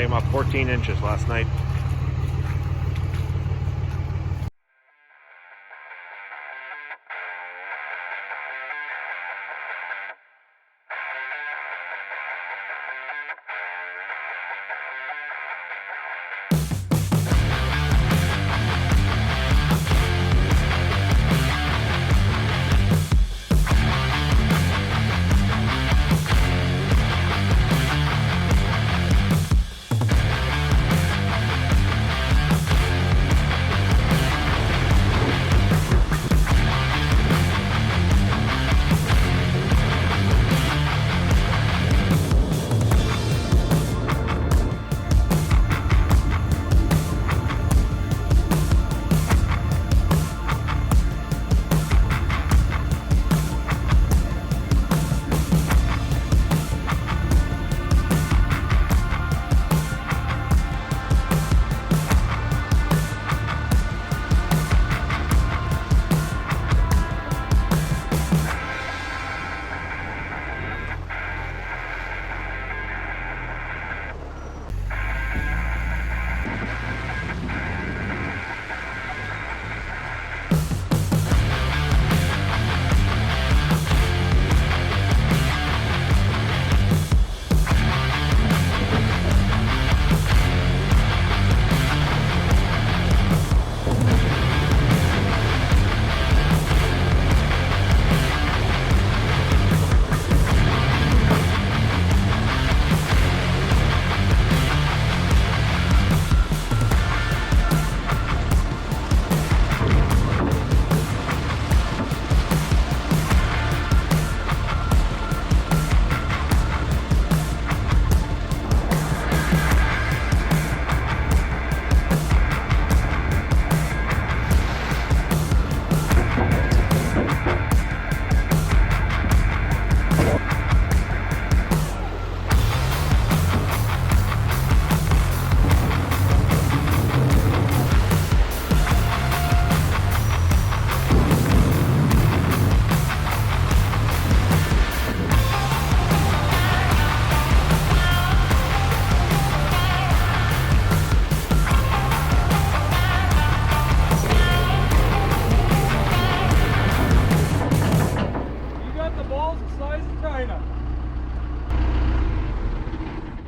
came up 14 inches last night.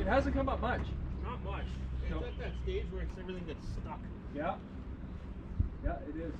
Hasn't come up much. Not much. It's at that stage where everything gets stuck. Yeah. Yeah, it is.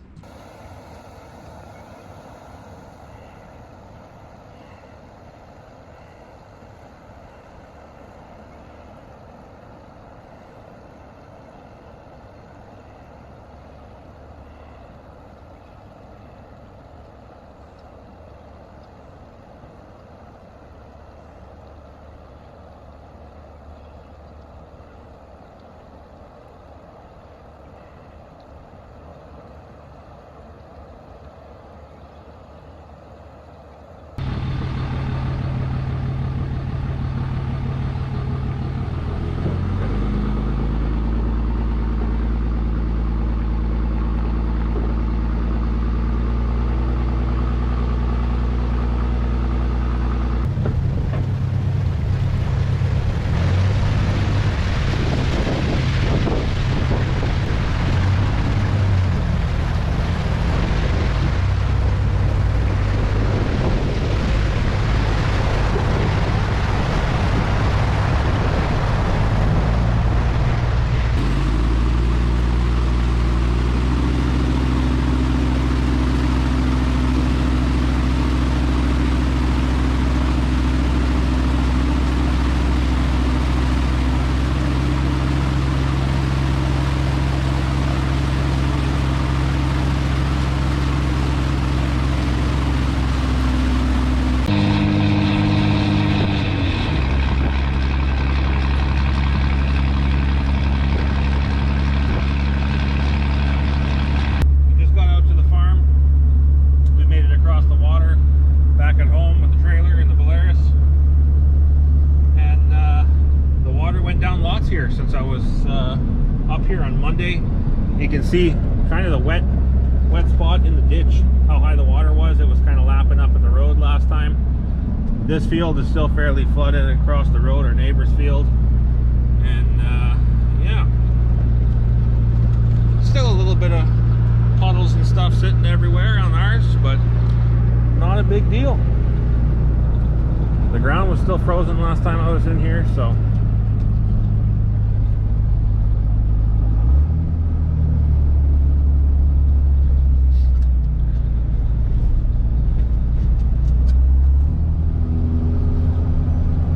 Here since I was up here on Monday. You can see kind of the wet spot in the ditch, how high the water was. It was kind of lapping up at the road last time. This field is still fairly flooded across the road, our neighbor's field, and not a big deal. The ground was still frozen last time I was in here, so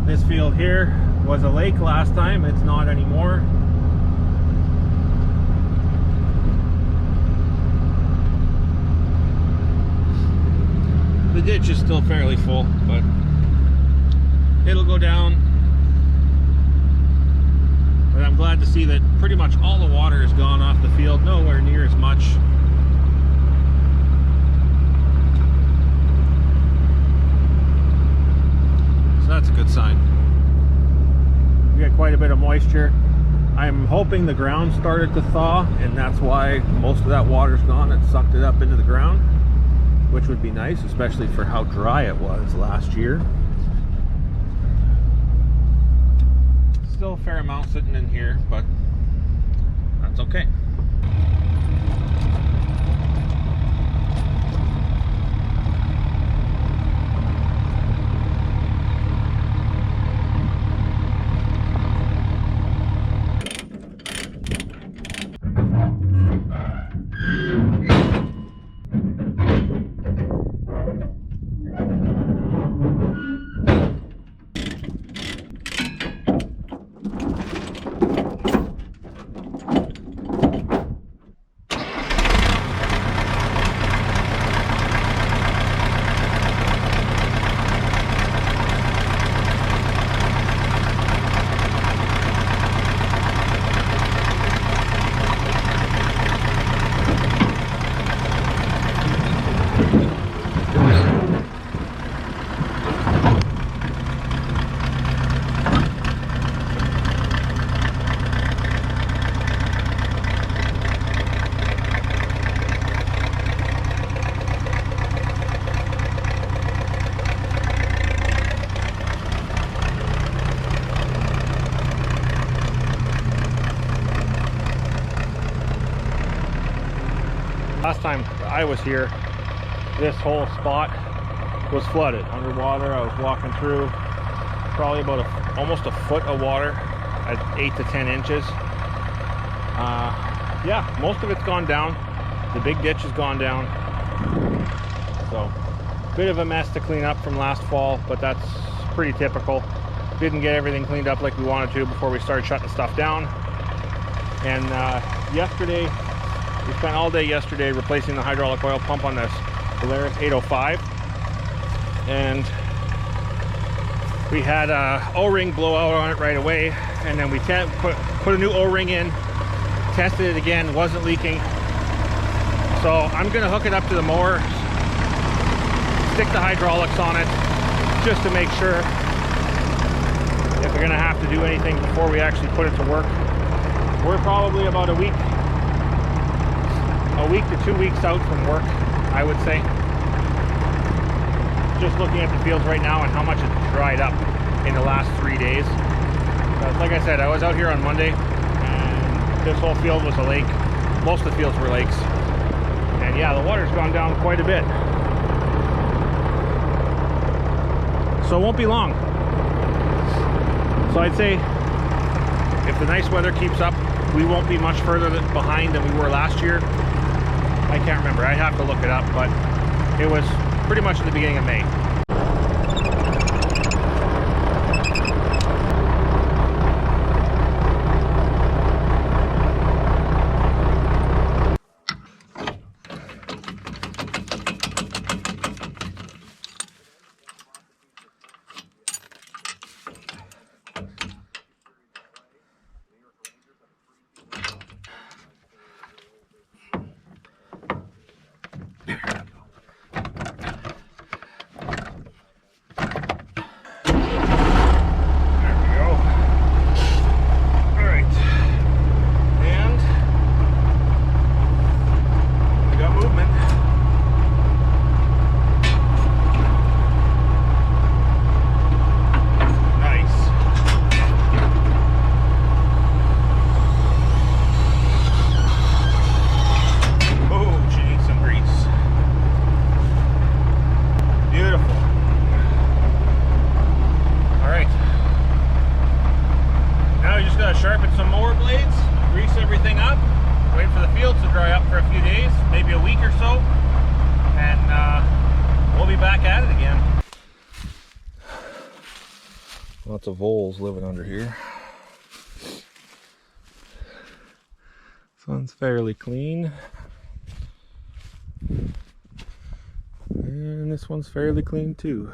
this field here was a lake last time. It's not anymore. The ditch is still fairly full, but it'll go down. But I'm glad to see that pretty much all the water is gone off the field, nowhere near as much. So that's a good sign. We got quite a bit of moisture. I'm hoping the ground started to thaw, and that's why most of that water's gone. It sucked it up into the ground, which would be nice, especially for how dry it was last year. Still a fair amount sitting in here, but that's okay. Last time I was here, this whole spot was flooded underwater. I was walking through probably about almost a foot of water at 8 to 10 inches. Yeah, most of it's gone down. The big ditch has gone down. So, bit of a mess to clean up from last fall, but that's pretty typical. Didn't get everything cleaned up like we wanted to before we started shutting stuff down. And yesterday, we spent all day yesterday replacing the hydraulic oil pump on this Belarus 805, and we had a O-ring blowout on it right away, and then we put a new O-ring in, tested it again, wasn't leaking. So I'm gonna hook it up to the mower, stick the hydraulics on it, just to make sure if we're gonna have to do anything before we actually put it to work. We're probably about a week to 2 weeks out from work, I would say. Just looking at the fields right now and how much it's dried up in the last 3 days. Like I said, I was out here on Monday, and this whole field was a lake. Most of the fields were lakes. And yeah, the water's gone down quite a bit. So it won't be long. So I'd say if the nice weather keeps up, we won't be much further behind than we were last year. I can't remember, I'd have to look it up, but it was pretty much at the beginning of May. we just gotta sharpen some mower blades, grease everything up, wait for the fields to dry up for a few days, maybe a week or so, and we'll be back at it again. Lots of voles living under here. This one's fairly clean. And this one's fairly clean too.